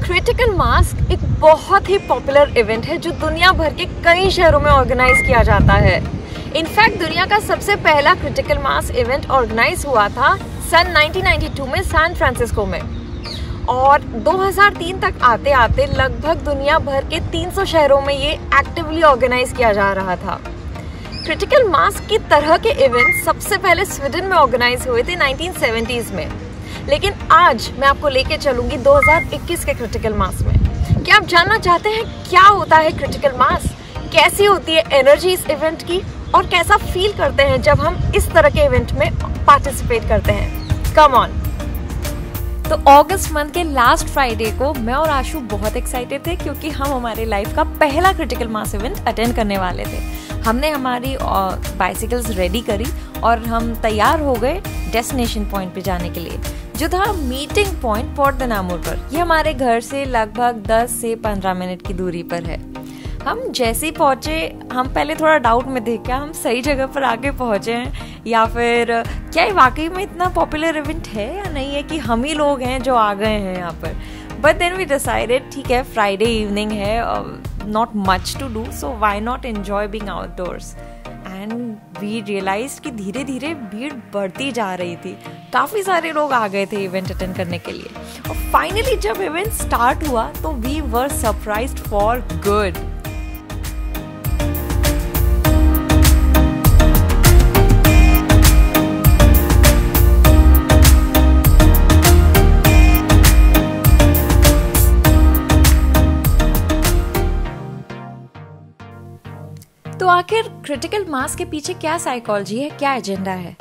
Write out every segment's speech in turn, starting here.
Critical mass एक बहुत ही popular event है जो दुनिया भर के कई शहरों में ऑर्गेनाइज किया जाता है। इनफैक्ट दुनिया का सबसे पहला क्रिटिकल मास इवेंट ऑर्गेनाइज हुआ था सन 1992 में सैन फ्रांसिस्को में, और 2003 तक आते आते लगभग दुनिया भर के 300 शहरों में ये एक्टिवली ऑर्गेनाइज किया जा रहा था। क्रिटिकल मास की तरह के इवेंट सबसे पहले स्वीडन में ऑर्गेनाइज हुए थे 1970s में, लेकिन आज मैं आपको लेके चलूंगी 2021 के क्रिटिकल मास में। क्या आप जानना चाहते हैं क्या होता है क्रिटिकल मास, कैसी होती है एनर्जी इस इवेंट की, और कैसा फील करते हैं जब हम इस तरह के इवेंट में पार्टिसिपेट करते हैं? Come on. तो अगस्त मंथ के लास्ट फ्राइडे को मैं और आशु बहुत एक्साइटेड थे क्योंकि हम हमारे लाइफ का पहला क्रिटिकल मास इवेंट अटेंड करने वाले थे। हमने हमारी बाइसिकल्स रेडी करी और हम तैयार हो गए डेस्टिनेशन पॉइंट पे जाने के लिए, जो था मीटिंग पॉइंट पोर्ट द नामूर पर। ये हमारे घर से लगभग 10 से 15 मिनट की दूरी पर है। हम जैसे ही पहुँचे, हम पहले थोड़ा डाउट में थे क्या हम सही जगह पर आके पहुँचे हैं या फिर क्या ये वाकई में इतना पॉपुलर इवेंट है या नहीं है कि हम ही लोग हैं जो आ गए हैं यहाँ पर। बट देन वी डिसाइडेड ठीक है, फ्राइडे इवनिंग है, not much to do, so why not enjoy being outdoors. And we realize कि धीरे धीरे भीड़ बढ़ती जा रही थी, काफ़ी सारे लोग आ गए थे इवेंट अटेंड करने के लिए। और फाइनली जब इवेंट स्टार्ट हुआ तो we were surprised for good. तो आखिर क्रिटिकल मास के पीछे क्या साइकोलॉजी है, क्या एजेंडा है?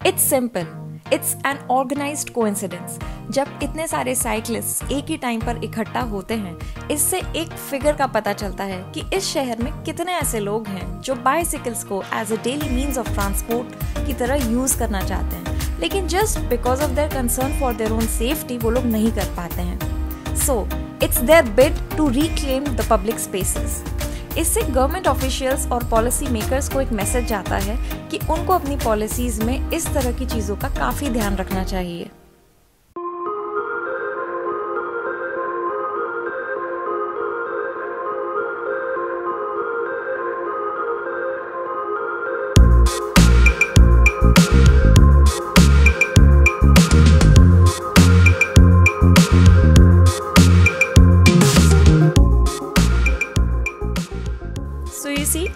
It's simple, it's an organized coincidence. जब इतने सारे साइकिलिस्ट एक ही टाइम पर इकट्ठा होते हैं, इससे एक फिगर का पता चलता है कि इस शहर में कितने ऐसे लोग हैं जो बाइसिकल्स को as a daily means of transport की तरह यूज करना चाहते हैं, लेकिन just because of their concern for their own safety वो लोग नहीं कर पाते हैं। So it's their bid to reclaim the public spaces. इससे गवर्नमेंट ऑफिशियल्स और पॉलिसी मेकर्स को एक मैसेज जाता है कि उनको अपनी पॉलिसीज में इस तरह की चीज़ों का काफ़ी ध्यान रखना चाहिए।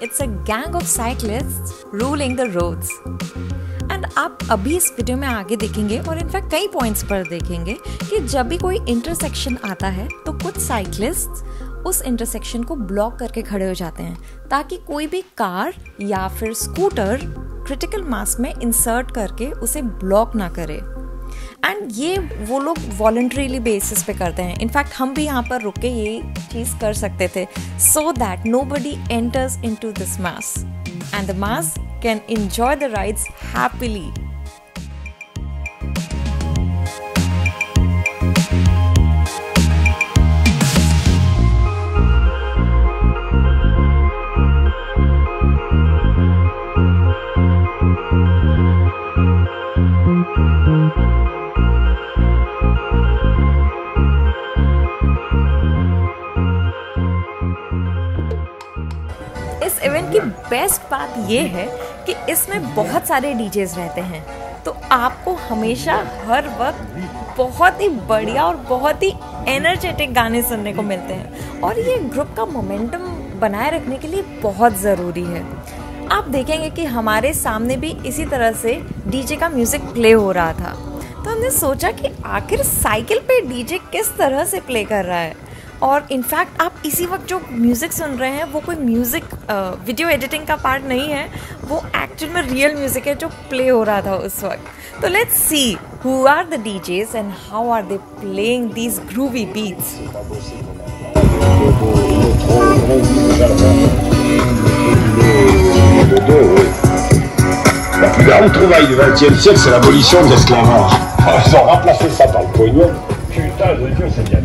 It's a gang of cyclists ruling the roads. And आप अभी इस वीडियो में आगे देखेंगे और इनफैक्ट कई पॉइंट्स पर देखेंगे कि जब भी कोई इंटरसेक्शन आता है तो कुछ साइक्लिस्ट्स उस इंटरसेक्शन को ब्लॉक करके खड़े हो जाते हैं ताकि कोई भी कार या फिर स्कूटर क्रिटिकल मास में इंसर्ट करके उसे ब्लॉक ना करे। एंड ये वो लोग वॉलंटरीली बेसिस पे करते हैं। इनफैक्ट हम भी यहाँ पर रुक के ये चीज़ कर सकते थे so that nobody enters into this mass and the mass can enjoy the rides happily. Event की बेस्ट बात ये है कि इसमें बहुत सारे डीजेस रहते हैं, तो आपको हमेशा हर वक्त बहुत ही बढ़िया और बहुत ही एनर्जेटिक गाने सुनने को मिलते हैं, और ये ग्रुप का मोमेंटम बनाए रखने के लिए बहुत ज़रूरी है। आप देखेंगे कि हमारे सामने भी इसी तरह से डीजे का म्यूज़िक प्ले हो रहा था, तो हमने सोचा कि आखिर साइकिल पे डीजे किस तरह से प्ले कर रहा है। और इनफैक्ट आप इसी वक्त जो म्यूज़िक सुन रहे हैं वो कोई म्यूज़िक वीडियो एडिटिंग का पार्ट नहीं है, वो एक्चुअल में रियल म्यूज़िक है जो प्ले हो रहा था उस वक्त। तो let's see who are the DJs and how are they playing these groovy beats. La plus grande trouvaille du XXe siècle, c'est l'abolition de l'esclavage. Ils ont remplacé ça par le pognon. Putain, je veux dire, c'est bien.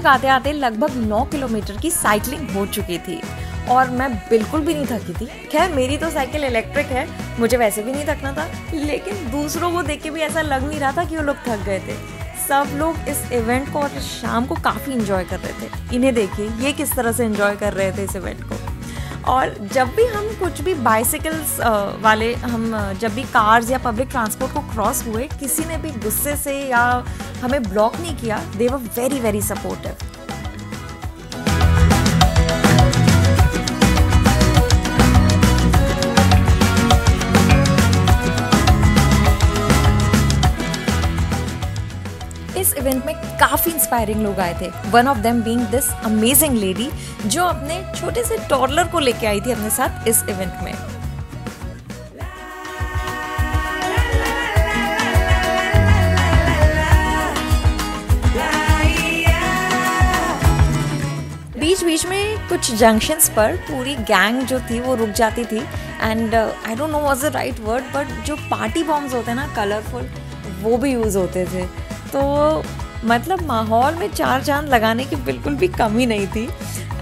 तक आते आते लगभग 9 kilometre की cycling हो चुकी थी और मैं बिल्कुल भी नहीं थकी थी। खैर मेरी तो साइकिल इलेक्ट्रिक है, मुझे वैसे भी नहीं थकना था, लेकिन दूसरों को देख के भी ऐसा लग नहीं रहा था कि वो लोग थक गए थे। सब लोग इस इवेंट को और शाम को काफ़ी इन्जॉय कर रहे थे। इन्हें देखिए ये किस तरह से इन्जॉय कर रहे थे इस इवेंट को। और जब भी हम कुछ भी बाइसिकल्स वाले हम जब भी कार्स या पब्लिक ट्रांसपोर्ट को क्रॉस हुए, किसी ने भी गुस्से से या हमें ब्लॉक नहीं किया। दे वर वेरी वेरी सपोर्टिव। इस इवेंट में काफ़ी इंस्पायरिंग लोग आए थे। One of them being this amazing lady जो अपने छोटे से टॉडलर को लेके आई थी अपने साथ इस इवेंट में। बीच बीच में कुछ जंक्शंस पर पूरी गैंग जो थी वो रुक जाती थी and I don't know what's the right word, but जो पार्टी बॉम्ब्स होते हैं ना कलरफुल, वो भी यूज़ होते थे। तो मतलब माहौल में चार चांद लगाने की बिल्कुल भी कमी नहीं थी।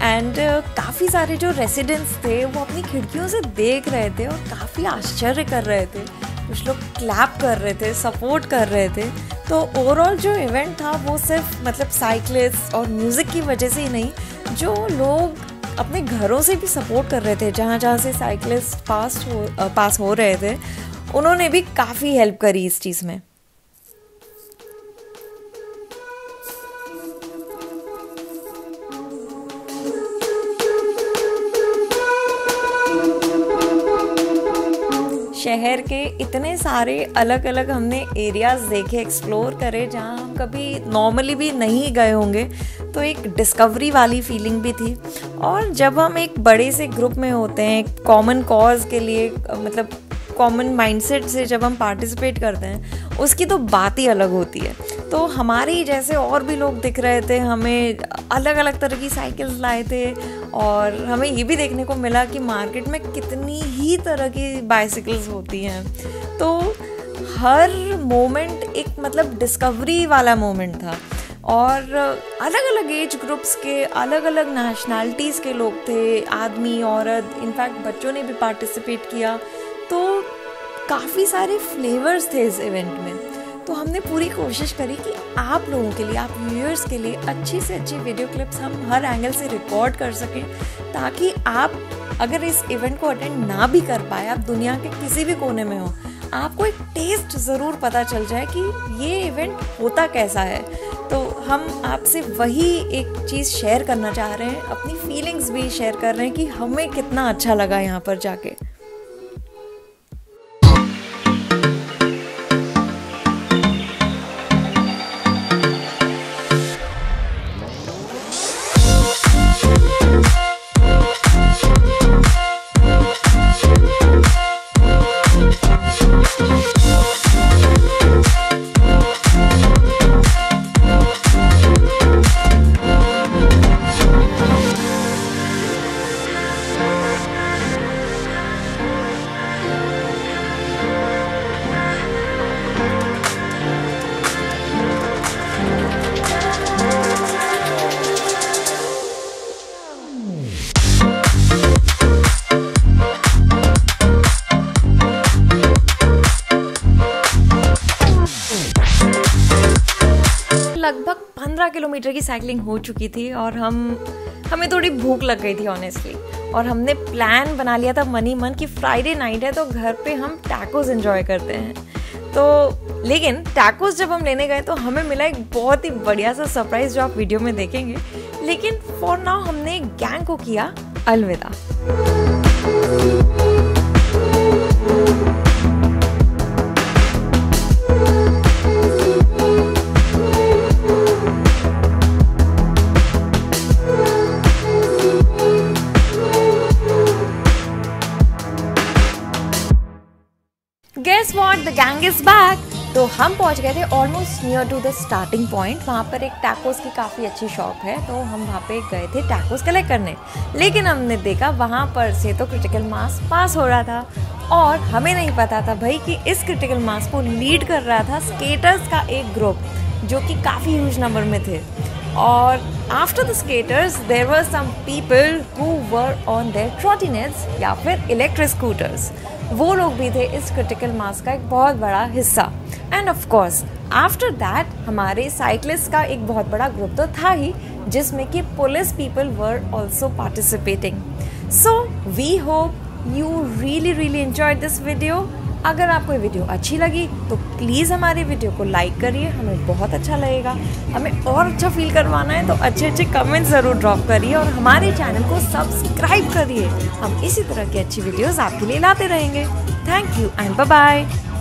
एंड काफ़ी सारे जो रेसिडेंट्स थे वो अपनी खिड़कियों से देख रहे थे और काफ़ी आश्चर्य कर रहे थे। कुछ लोग क्लैप कर रहे थे, सपोर्ट कर रहे थे। तो ओवरऑल जो इवेंट था वो सिर्फ मतलब साइकिलिस्ट और म्यूज़िक की वजह से ही नहीं, जो लोग अपने घरों से भी सपोर्ट कर रहे थे, जहाँ जहाँ से साइकिलिस्ट पास हो रहे थे, उन्होंने भी काफ़ी हेल्प करी इस चीज़ में। शहर के इतने सारे अलग अलग हमने एरियाज़ देखे, एक्सप्लोर करे, जहाँ हम कभी नॉर्मली भी नहीं गए होंगे। तो एक डिस्कवरी वाली फीलिंग भी थी। और जब हम एक बड़े से ग्रुप में होते हैं, कॉमन कॉज के लिए, मतलब कॉमन माइंडसेट से जब हम पार्टिसिपेट करते हैं, उसकी तो बात ही अलग होती है। तो हमारे ही जैसे और भी लोग दिख रहे थे, हमें अलग अलग तरह की साइकिल्स लाए थे और हमें ये भी देखने को मिला कि मार्केट में कितनी ही तरह की बाइसिकल्स होती हैं। तो हर मोमेंट एक मतलब डिस्कवरी वाला मोमेंट था और अलग अलग एज ग्रुप्स के, अलग अलग नेशनैलिटीज़ के लोग थे, आदमी, औरत, इनफैक्ट बच्चों ने भी पार्टिसिपेट किया। तो काफ़ी सारे फ्लेवर्स थे इस इवेंट में। तो हमने पूरी कोशिश करी कि आप लोगों के लिए, आप व्यूअर्स के लिए अच्छी से अच्छी वीडियो क्लिप्स हम हर एंगल से रिकॉर्ड कर सकें, ताकि आप अगर इस इवेंट को अटेंड ना भी कर पाए, आप दुनिया के किसी भी कोने में हो, आपको एक टेस्ट ज़रूर पता चल जाए कि ये इवेंट होता कैसा है। तो हम आपसे वही एक चीज़ शेयर करना चाह रहे हैं, अपनी फीलिंग्स भी शेयर कर रहे हैं कि हमें कितना अच्छा लगा यहाँ पर जाके। लगभग 15 किलोमीटर की साइकिलिंग हो चुकी थी और हमें थोड़ी भूख लग गई थी ऑनेस्टली। और हमने प्लान बना लिया था मन ही मन कि फ्राइडे नाइट है तो घर पे हम टैकोस एंजॉय करते हैं। तो लेकिन टैकोस जब हम लेने गए तो हमें मिला एक बहुत ही बढ़िया सा सरप्राइज जो आप वीडियो में देखेंगे। लेकिन फॉर नाउ हमने गैंग को किया अलविदा। Guess what? The gang is back. तो हम पहुंच गए थे almost near to the starting point. वहाँ पर एक टैकोस की काफ़ी अच्छी शॉप है, तो हम वहाँ पे गए थे टैकोस कलेक्ट करने। लेकिन हमने देखा वहाँ पर से तो क्रिटिकल मास पास हो रहा था और हमें नहीं पता था भाई कि इस क्रिटिकल मास को लीड कर रहा था स्केटर्स का एक ग्रुप जो कि काफ़ी ह्यूज नंबर में थे। और after the skaters there were some people who were on their trottinettes या फिर इलेक्ट्रिक स्कूटर्स। वो लोग भी थे इस क्रिटिकल मास का एक बहुत बड़ा हिस्सा। End of course after that हमारे साइकिलिस्ट का एक बहुत बड़ा ग्रुप तो था ही, जिसमें कि police people were also participating. So we hope you really enjoyed this video. अगर आपको ये वीडियो अच्छी लगी तो प्लीज़ हमारे वीडियो को लाइक करिए, हमें बहुत अच्छा लगेगा। हमें और अच्छा फील करवाना है तो अच्छे कमेंट्स ज़रूर ड्रॉप करिए और हमारे चैनल को सब्सक्राइब करिए। हम इसी तरह की अच्छी वीडियोस आपके लिए लाते रहेंगे। Thank you and bye bye.